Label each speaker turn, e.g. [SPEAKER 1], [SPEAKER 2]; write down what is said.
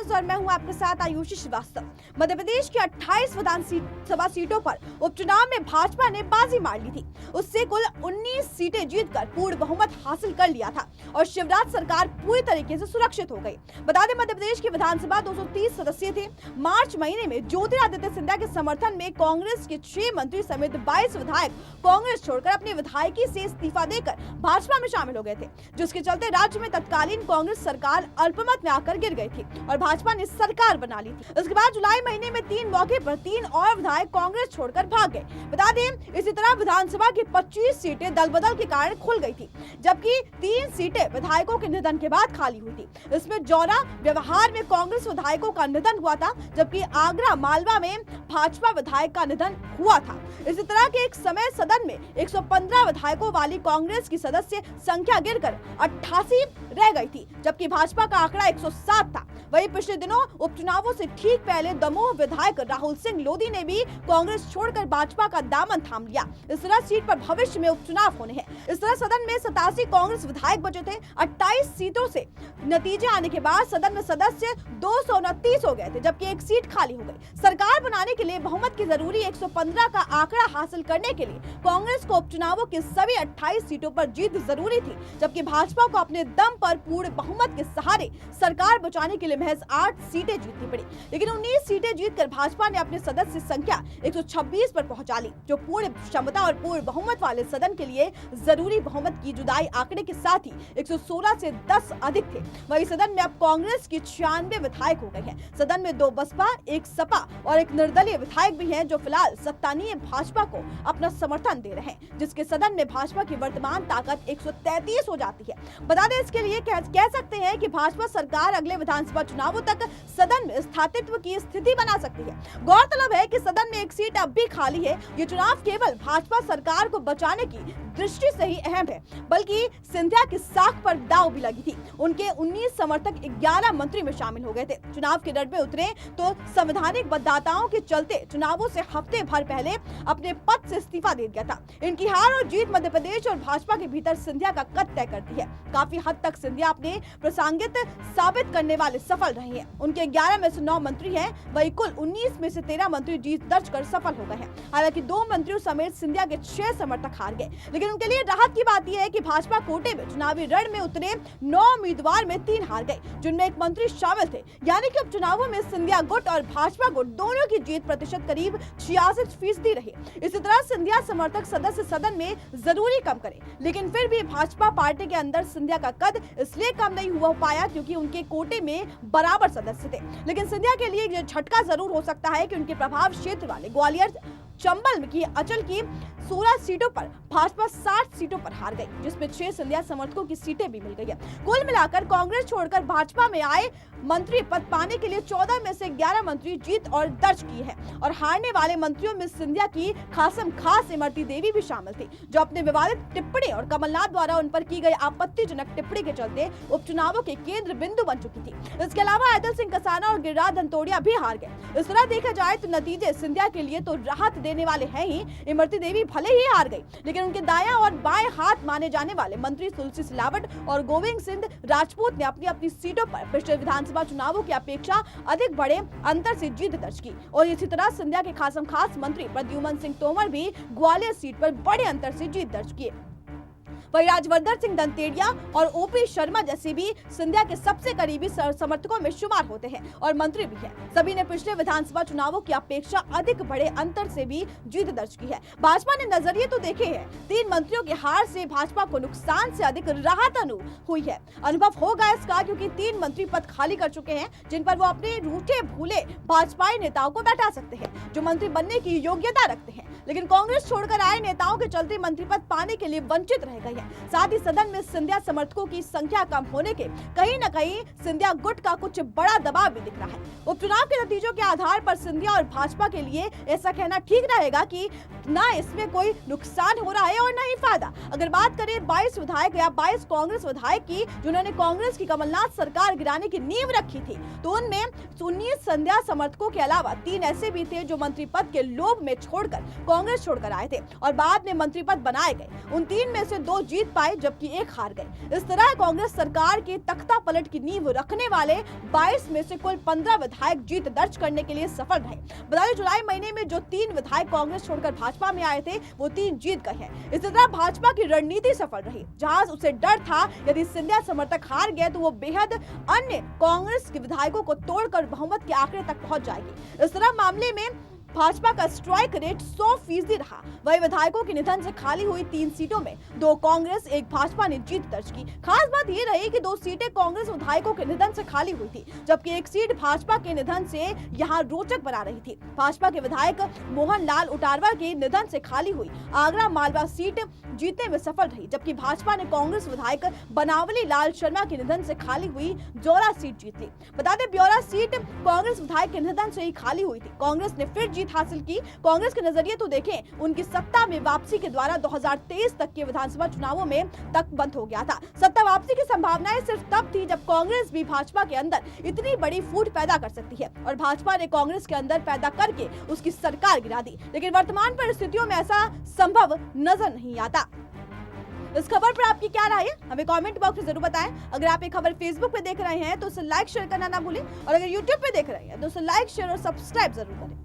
[SPEAKER 1] News और मैं हूं आपके साथ आयुषी श्रीवास्तव। मध्य प्रदेश की 28 विधानसभा सीटों पर उपचुनाव में भाजपा ने बाजी मार ली थी। उससे कुल 19 सीटें जीतकर पूर्ण बहुमत हासिल कर लिया था और शिवराज सरकार पूरी तरीके से सुरक्षित हो गई। बता दें, मध्य प्रदेश की विधानसभा 230 सदस्यीय थी। मार्च महीने में ज्योतिरादित्य सिंधिया के समर्थन में कांग्रेस के 6 मंत्री समेत 22 विधायक कांग्रेस छोड़कर अपनी विधायकी से इस्तीफा देकर भाजपा में शामिल हो गए थे, जिसके चलते राज्य में तत्कालीन कांग्रेस सरकार अल्पमत में आकर गिर गई थी और भाजपा ने सरकार बना ली थी। इसके बाद जुलाई महीने में 3 मौके पर 3 और विधायक कांग्रेस छोड़कर भाग गए। बता दें, इसी तरह विधानसभा की 25 सीटें दल बदल के कारण खुल गई थी, जबकि 3 सीटें विधायकों के निधन के बाद खाली हुई थी। इसमें जौरा व्यवहार में कांग्रेस विधायकों का निधन हुआ था, जबकि आगरा मालवा में भाजपा विधायक का निधन हुआ था। इसी तरह के एक समय सदन में 115 विधायकों वाली कांग्रेस की सदस्य संख्या गिरकर 88 रह गई थी, जबकि भाजपा का आंकड़ा 107 था। वहीं पिछले दिनों उपचुनावों से ठीक पहले दमोह विधायक राहुल सिंह लोधी ने भी कांग्रेस छोड़कर भाजपा का दामन थाम लिया। इस तरह सीट पर भविष्य में उपचुनाव होने हैं। इस तरह सदन में 87 कांग्रेस विधायक बचे थे। 28 सीटों से नतीजे आने के बाद सदन में सदस्य 229 हो गए थे, जबकि एक सीट खाली हो गई। सरकार बनाने के लिए बहुमत की जरूरी 115 का आंकड़ा हासिल करने के लिए कांग्रेस को उपचुनावों की सभी 28 सीटों पर जीत जरूरी थी, जबकि भाजपा को अपने दम पर पूर्ण बहुमत के सहारे सरकार बचाने के लिए महज 8 सीटें जीतनी पड़ी। लेकिन 19 सीटें जीतकर भाजपा ने अपनी सदस्य संख्या 126 पर पहुंचा ली, जो पूर्ण क्षमता और पूर्ण बहुमत वाले सदन के लिए जरूरी बहुमत की जुदाई आंकड़े के साथ ही 116 से 10 अधिक थे। वही सदन में अब कांग्रेस की 96 विधायक हो गए हैं। सदन में 2 बसपा, 1 सपा और 1 निर्दलीय विधायक भी हैं, जो फिलहाल सत्तानीय भाजपा को अपना समर्थन दे रहे हैं, जिसके सदन में भाजपा की वर्तमान ताकत 133 हो जाती है। बता दें, इसके लिए कह सकते हैं कि भाजपा सरकार अगले विधानसभा चुनावों तक सदन में स्थायित्व की स्थिति बना सकती है। गौरतलब है कि सदन में एक सीट अब भी खाली है। ये चुनाव केवल भाजपा सरकार को बचाने की दृष्टि से ही अहम है, बल्कि सिंधिया की साख पर दांव भी लगी थी। उनके 19 समर्थक 11 मंत्री में शामिल हो गए थे। चुनाव के रण में उतरे तो संवैधानिक बद्धताओं के चलते चुनावों से हफ्ते भर पहले अपने पद से इस्तीफा दे दिया था। इनकी हार और जीत मध्य प्रदेश और भाजपा के भीतर सिंधिया का कद तय करती है। काफी हद तक सिंधिया अपने प्रासंगिक साबित करने वाले सफल रहे हैं। उनके 11 में से 9 मंत्री हैं, वही कुल 19 में से 13 मंत्री जीत दर्ज कर सफल हो गए हैं। हालांकि 2 मंत्रियों समेत सिंधिया के 6 समर्थक हार गए, लेकिन उनके लिए राहत की बात यह है कि भाजपा कोटे में चुनावी रण में उतरे 9 उम्मीदवार में 3 हार गए, जिनमें 1 मंत्री शामिल थे। यानी कि उपचुनावों में सिंधिया गुट और भाजपा गुट दोनों की जीत प्रतिशत करीब 66% रही। इसी तरह सिंधिया समर्थक सदस्य सदन में जरूरी कम करें, लेकिन फिर भी भाजपा पार्टी के अंदर सिंधिया का कद इसलिए कम नहीं हुआ पाया क्योंकि उनके कोटे में बराबर सदस्य थे। लेकिन सिंधिया के लिए झटका जरूर हो सकता है कि उनके प्रभाव क्षेत्र वाले ग्वालियर, चंबल की अचल की 16 सीटों पर भाजपा 60 सीटों पर हार गई, जिसमें 6 सिंधिया समर्थकों की सीटें भी मिल गई है। कुल मिलाकर कांग्रेस छोड़कर भाजपा में आए मंत्री पद पाने के लिए 14 में से 11 मंत्री जीत और दर्ज किए हैं और हारने वाले मंत्रियों में सिंधिया की खासम खास इमरती देवी भी शामिल थी, जो अपने विवादित टिप्पणी और कमलनाथ द्वारा उन पर की गई आपत्तिजनक टिप्पणी के चलते उपचुनावों के केंद्र बिंदु बन चुकी थी। इसके अलावा अदल सिंह कसाना और गिरिराज धनतोड़िया भी हार गए। इस तरह देखा जाए तो नतीजे सिंधिया के लिए तो राहत देने वाले हैं ही। इमरती देवी भले ही हार गई, लेकिन उनके दायां और बाएं हाथ माने जाने वाले मंत्री तुलसी सिलावट और गोविंद सिंह राजपूत ने अपनी अपनी सीटों पर पिछले विधानसभा चुनावों की अपेक्षा अधिक बड़े अंतर से जीत दर्ज की। और इसी तरह सिंधिया के खासम खास मंत्री प्रद्युमन सिंह तोमर भी ग्वालियर सीट पर बड़े अंतर से जीत दर्ज किए। वही राजवर्धन सिंह दंतेड़िया और ओपी शर्मा जैसे भी सिंधिया के सबसे करीबी समर्थकों में शुमार होते हैं और मंत्री भी हैं। सभी ने पिछले विधानसभा चुनावों की अपेक्षा अधिक बड़े अंतर से भी जीत दर्ज की है। भाजपा ने नजरिए तो देखे हैं, 3 मंत्रियों की हार से भाजपा को नुकसान से अधिक राहत हुई है। अनुभव होगा इसका, क्योंकि 3 मंत्री पद खाली कर चुके हैं, जिन पर वो अपने रूठे भूले भाजपाई नेताओं को बैठा सकते हैं, जो मंत्री बनने की योग्यता रखते हैं। लेकिन कांग्रेस छोड़कर आए नेताओं के चलते मंत्री पद पाने के लिए वंचित रह गई है। साथ ही सदन में सिंधिया समर्थकों की संख्या कम होने के कहीं न कहीं सिंधिया गुट का कुछ बड़ा दबाव भी दिख रहा है। उपचुनाव के नतीजों के आधार पर सिंधिया और भाजपा के लिए ऐसा कहना ठीक रहेगा कि ना इसमें कोई नुकसान हो रहा है और ना ही फायदा। अगर बात करें 22 विधायक या 22 कांग्रेस विधायक की, जिन्होंने कांग्रेस की कमलनाथ सरकार गिराने की नींव रखी थी, तो उनमें 19 सिंधिया समर्थकों के अलावा 3 ऐसे भी थे जो मंत्री पद के लोभ में छोड़कर कांग्रेस छोड़कर आए थे और बाद में मंत्री पद बनाए गए। उन 3 में से 2 जीत पाए जबकि 1 हार गए। इस तरह कांग्रेस सरकार के तख्ता पलट की नींव रखने वाले 22 में से कुल 15 विधायक जीत दर्ज करने के लिए सफल रहे। बता दें जुलाई महीने में जो 3 विधायक कांग्रेस छोड़कर भाजपा में आए थे वो 3 जीत गए हैं। इसी तरह भाजपा की रणनीति सफल रही। जहां उसे डर था यदि सिंधिया समर्थक हार गए तो वो बेहद अन्य कांग्रेस के विधायकों को तोड़कर बहुमत के आंकड़े तक पहुंच जाएगी। इस तरह मामले में भाजपा का स्ट्राइक रेट 100% रहा। वही विधायकों के निधन से खाली हुई 3 सीटों में 2 कांग्रेस 1 भाजपा ने जीत दर्ज की। खास बात ये रही कि 2 सीटें कांग्रेस विधायकों के निधन से खाली हुई थी जबकि 1 सीट भाजपा के निधन से यहां रोचक बना रही थी। भाजपा के विधायक मोहन लाल उटारवा के निधन से खाली हुई आगरा मालवा सीट जीतने में सफल रही जबकि भाजपा ने कांग्रेस विधायक बनावली लाल शर्मा के निधन से खाली हुई ब्यौरा सीट जीत ली। बता दें ब्यौरा सीट कांग्रेस विधायक के निधन से ही खाली हुई थी। कांग्रेस ने फिर जीत हासिल की। कांग्रेस के नजरिए तो देखें उनकी सत्ता में वापसी के द्वारा 2023 तक के विधानसभा चुनावों में तक बंद हो गया था। सत्ता वापसी की संभावनाएं सिर्फ तब थी जब कांग्रेस भी भाजपा के अंदर इतनी बड़ी फूट पैदा कर सकती है और भाजपा ने कांग्रेस के अंदर पैदा करके उसकी सरकार गिरा दी। लेकिन वर्तमान परिस्थितियों में ऐसा संभव नजर नहीं आता। इस खबर पर आपकी क्या राय है हमें कमेंट बॉक्स में जरूर बताएं। अगर आप ये खबर फेसबुक पे देख रहे हैं तो उसे लाइक शेयर करना ना भूलें और अगर यूट्यूब पे देख रहे हैं तो उसे लाइक शेयर और सब्सक्राइब जरूर करें।